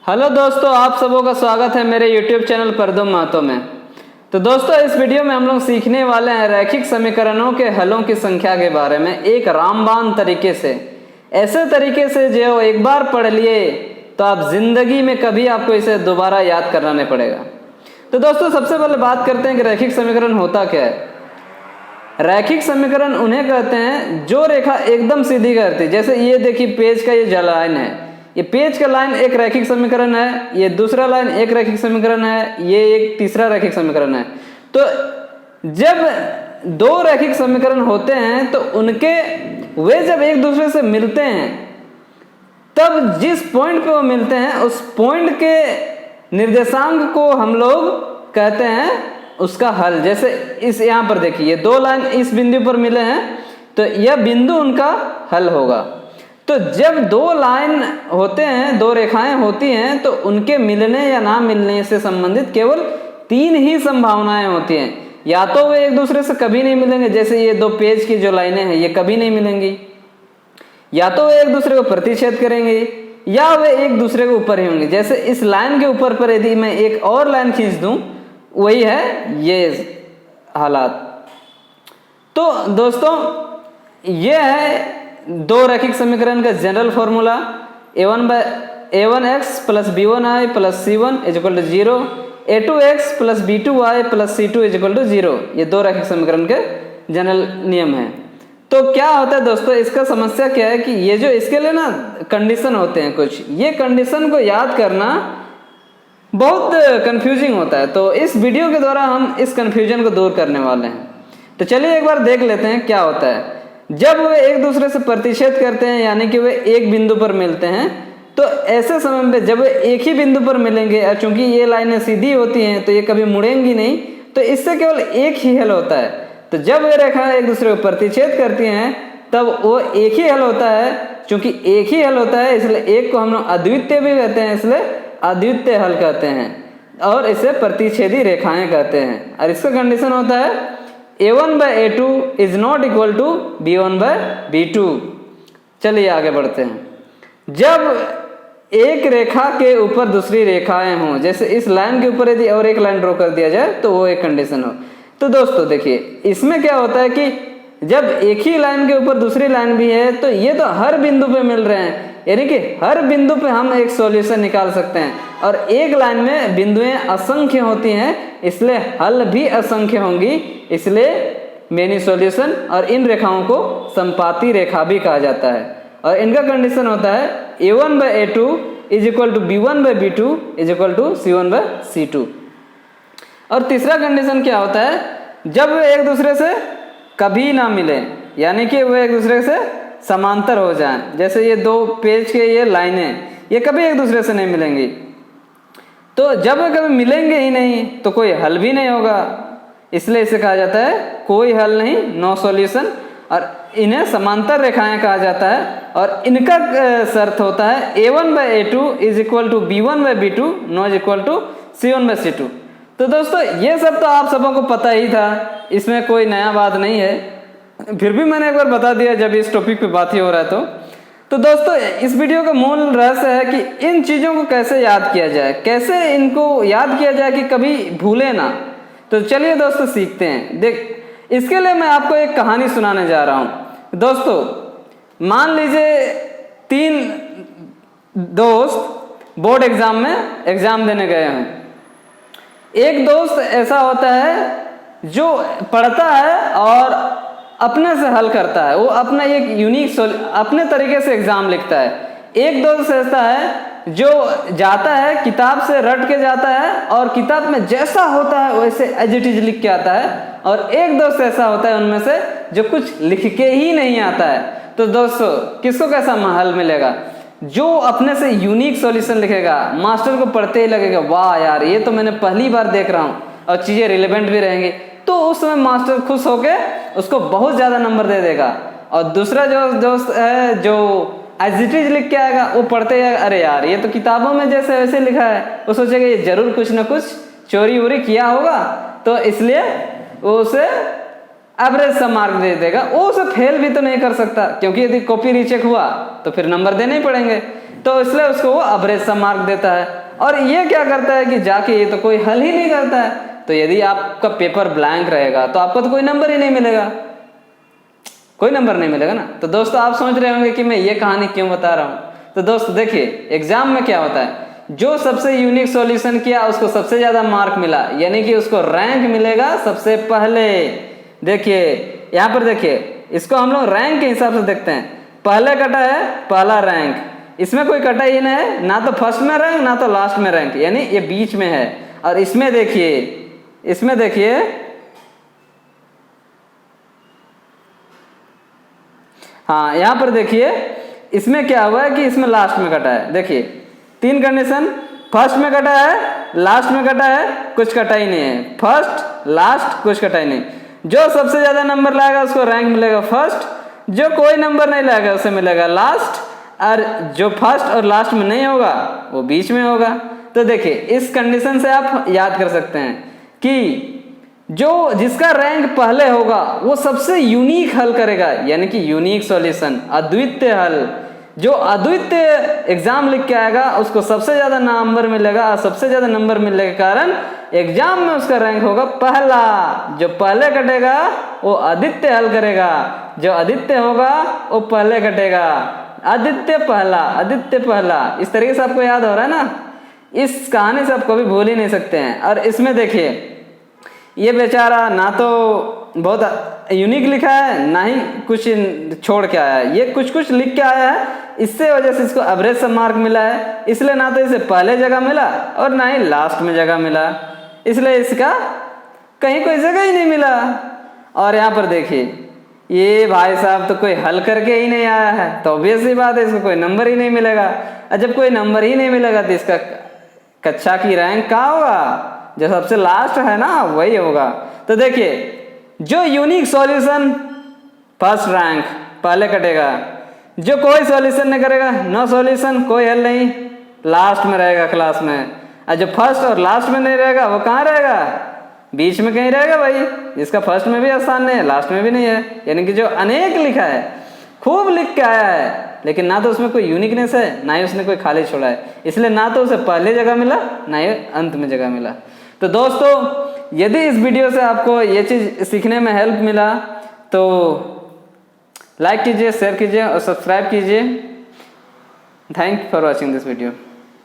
Hello दोस्तों, आप सबों का स्वागत है मेरे YouTube चैनल परदुम महतो में। तो दोस्तों, इस वीडियो में हम लोग सीखने वाले हैं रैखिक समीकरणों के हलों की संख्या के बारे में एक रामबाण तरीके से, ऐसे तरीके से जो एक बार पढ़ लिए तो आप जिंदगी में कभी आपको इसे दोबारा याद करना नहीं पड़ेगा। तो दोस्तों, सबसे पहले बात करते हैं कि रैखिक समीकरण होता क्या है। रैखिक समीकरण उन्हें कहते हैं जो रेखा एकदम सीधी करती है। जैसे ये देखिए, पेज का ये लाइन है, ये पेज का लाइन एक रैखिक समीकरण है, ये दूसरा लाइन एक रैखिक समीकरण है, ये एक तीसरा रैखिक समीकरण है। तो जब दो रैखिक समीकरण होते हैं तो उनके वे जब एक दूसरे से मिलते हैं तब जिस पॉइंट पे वो मिलते हैं उस पॉइंट के निर्देशांक को हम लोग कहते हैं उसका हल। जैसे इस यहाँ पर देखिए, दो लाइन इस बिंदु पर मिले हैं तो यह बिंदु उनका हल होगा। तो जब दो लाइन होते हैं, दो रेखाएं होती हैं, तो उनके मिलने या ना मिलने से संबंधित केवल तीन ही संभावनाएं होती हैं। या तो वे एक दूसरे से कभी नहीं मिलेंगे, जैसे ये दो पेज की जो लाइनें हैं ये कभी नहीं मिलेंगी, या तो वे एक दूसरे को प्रतिच्छेद करेंगे, या वे एक दूसरे के ऊपर ही होंगे। जैसे इस लाइन के ऊपर पर यदि मैं एक और लाइन खींच दूं, वही है ये हालात। तो दोस्तों, ये है दो रैखिक समीकरण का general formula. a1x plus b1i plus c1 equal to 0, a2x plus b2i plus c2 equal to 0। ये दो रैखिक समीकरण के जनरल नियम है। तो क्या होता है दोस्तों, इसका समस्या क्या है कि ये जो इसके लिए ना कंडीशन होते हैं कुछ, ये कंडीशन को याद करना बहुत कंफ्यूजिंग होता है। तो इस वीडियो के द्वारा हम इस कंफ्यूजन को दूर करने वाले हैं। तो चलिए एक बार देख लेते हैं क्या होता है। जब वे एक दूसरे से प्रतिच्छेद करते हैं, यानी कि वे एक बिंदु पर मिलते हैं, तो ऐसे समय में जब वे एक ही बिंदु पर मिलेंगे, और चूंकि ये लाइनें सीधी होती हैं तो ये कभी मुड़ेंगी नहीं, तो इससे केवल एक ही हल होता है। तो जब वे रेखा एक दूसरे को प्रतिच्छेद करती हैं तब वो एक ही हल होता है। चूंकि एक ही हल होता है इसलिए एक को हम लोग अद्वितीय भी कहते हैं, इसलिए अद्वितीय हल कहते हैं, और इसे प्रतिच्छेदी रेखाएं कहते हैं। और इसका कंडीशन होता है a1/a2 is not equal to b1/b2। चलिए आगे बढ़ते हैं। जब एक रेखा के ऊपर दूसरी रेखाएं हों, जैसे इस लाइन के ऊपर यदि और एक लाइन ड्रॉ कर दिया जाए तो वो एक कंडीशन हो। तो दोस्तों देखिए, इसमें क्या होता है कि जब एक ही लाइन के ऊपर दूसरी लाइन भी है तो ये तो हर बिंदु पे मिल रहे हैं, यानी कि हर बिंदु पे हम एक सॉल्यूशन निकाल सकते हैं। और एक लाइन में बिंदुएं असंख्य होती हैं, इसलिए हल भी असंख्य होंगी, इसलिए मेनी सॉल्यूशन। और इन रेखाओं को संपाती रेखा भी कहा जाता है। और इनका कंडीशन होता है a1/a2 is equal to b1/b2 is equal to c1/c2। और तीसरा कंडीशन क्या होता है, जब वे एक दूसरे से कभी ना मिले, यानी कि वे एक दूसरे से समांतर हो जाएं। जैसे ये दो पेज के ये लाइनें ये कभी एक दूसरे से नहीं मिलेंगी, तो जब वे कभी मिलेंगे ही नहीं तो कोई हल भी नहीं होगा, इसलिए इसे कहा जाता है कोई हल नहीं, नो सॉल्यूशन। और इन्हें समांतर रेखाएं कहा जाता है। और इनका शर्त होता है a1/a2 is equal to b1/b2 not equal to c1/c2। तो दोस्तों, ये सब तो आप सबों को पता ही था, इसमें कोई नया बात नहीं है, फिर भी मैंने एक बार बता दिया जब इस टॉपिक पे बात ही हो रहा है। तो दोस्तों, इस वीडियो का मूल रहस्य है कि इन चीज़ों को कैसे याद किया जाए, कैसे इनको याद किया जाए कि कभी भूले ना। तो चलिए दोस्तों सीखते हैं। इसके लिए मैं आपको एक कहानी सुनाने जा रहा हूँ। दोस्तों, मान लीजिए तीन दोस्त बोर्ड एग्जाम में एग्जाम देने गए हैं। एक दोस्त ऐसा होता है जो पढ़ता है और अपने से हल करता है, वो अपना एक यूनिक अपने तरीके से एग्जाम लिखता है। एक दोस्त ऐसा है जो जाता है, किताब से रट के जाता है और किताब में जैसा होता है वैसे एज इट इज लिख के आता है। और एक दोस्त ऐसा होता है उनमें से जो कुछ लिख के ही नहीं आता है। तो दोस्तों, किसको कैसा हल मिलेगा? जो अपने से यूनिक सॉल्यूशन लिखेगा, मास्टर को पढ़ते ही लगेगा वाह यार, ये तो मैंने पहली बार देख रहा हूँ, और चीजें रिलेवेंट भी रहेंगी, तो उस समय मास्टर खुश होके उसको बहुत ज्यादा नंबर दे देगा। और दूसरा जो दोस्त है जो एज इट इज लिख के आएगा, वो पढ़ते ही अरे यार ये तो किताबों में जैसे वैसे लिखा है, वो सोचेगा ये जरूर कुछ ना कुछ चोरी वोरी किया होगा, तो इसलिए वो उसे एवरेज सा मार्क दे देगा। वो उसे फेल भी तो नहीं कर सकता, क्योंकि यदि कॉपी रीचेक हुआ तो फिर नंबर देने ही पड़ेंगे, तो इसलिए उसको वो एवरेज सा मार्क देता है। और ये क्या करता है कि जाके ये तो कोई हल ही नहीं करता है। तो यदि आपका पेपर ब्लैंक रहेगा तो आपको तो कोई नंबर ही नहीं मिलेगा, कोई नंबर नहीं मिलेगा ना। तो दोस्तों आप सोच रहे होंगे कि मैं ये कहानी क्यों बता रहा हूँ। तो दोस्तों देखिए एग्जाम में क्या होता है, जो सबसे यूनिक सॉल्यूशन किया उसको सबसे ज्यादा मार्क मिला, यानी कि उसको रैंक मिलेगा सबसे पहले। देखिए यहाँ पर देखिए, इसको हम लोग रैंक के हिसाब से देखते हैं। पहले कटा है पहला रैंक, इसमें कोई कटा ही नहीं है, ना तो फर्स्ट में रैंक ना तो लास्ट में रैंक, यानी ये बीच में है। और इसमें देखिए, इसमें देखिए हाँ यहाँ पर देखिए इसमें क्या हुआ है कि इसमें लास्ट में कटा है। देखिए 3 कंडीशन, फर्स्ट में कटा है, लास्ट में कटा है, कुछ कटा ही नहीं है। फर्स्ट लास्ट कुछ कटा ही नहीं। जो सबसे ज्यादा नंबर लाएगा उसको रैंक मिलेगा फर्स्ट, जो कोई नंबर नहीं लाएगा उसे मिलेगा लास्ट, और जो फर्स्ट और लास्ट में नहीं होगा वो बीच में होगा। तो देखिए इस कंडीशन से आप याद कर सकते हैं कि जो जिसका रैंक पहले होगा वो सबसे यूनिक हल करेगा, यानी कि यूनिक सॉल्यूशन, अद्वितीय हल। जो अद्वितीय एग्जाम लिख के आएगा उसको सबसे ज्यादा नंबर मिलेगा, और सबसे ज्यादा नंबर मिलने के कारण एग्जाम में उसका रैंक होगा पहला। जो पहले कटेगा वो अद्वितीय हल करेगा, जो अद्वितीय होगा वो पहले कटेगा। अद्वितीय पहला, अद्वितीय पहला, इस तरीके से आपको याद हो रहा है ना। इस कहानी से आप कभी भूल ही नहीं सकते हैं। और इसमें देखिए ये बेचारा ना तो बहुत यूनिक लिखा है, ना ही कुछ छोड़ के आया है, ये कुछ कुछ लिख के आया है, इससे वजह से इसको एवरेज सा मार्क मिला है। इसलिए ना तो इसे पहले जगह मिला और ना ही लास्ट में जगह मिला, इसलिए इसका कहीं कोई जगह ही नहीं मिला। और यहाँ पर देखिए ये भाई साहब तो कोई हल करके ही नहीं आया है, तो ऑब्वियस सी बात है इसको कोई नंबर ही नहीं मिलेगा। और जब कोई नंबर ही नहीं मिलेगा तो इसका कक्षा की रैंक कहाँ होगा, जो सबसे लास्ट है ना वही होगा। तो देखिए जो यूनिक सॉल्यूशन फर्स्ट रैंक पहले कटेगा, जो कोई सॉल्यूशन नहीं करेगा, नो सॉल्यूशन, कोई हल नहीं, लास्ट में रहेगा क्लास में। और जो फर्स्ट और लास्ट में नहीं रहेगा वो कहाँ रहेगा, बीच में कहीं रहेगा भाई, जिसका फर्स्ट में भी आसान नहीं है लास्ट में भी नहीं है। यानी कि जो अनेक लिखा है, खूब लिख के आया है, लेकिन ना तो उसमें कोई यूनिकनेस है ना ही उसने कोई खाली छोड़ा है, इसलिए ना तो उसे पहले जगह मिला ना ही अंत में जगह मिला। तो दोस्तों यदि इस वीडियो से आपको ये चीज़ सीखने में हेल्प मिला तो लाइक कीजिए, शेयर कीजिए और सब्सक्राइब कीजिए। Thank you for watching this video.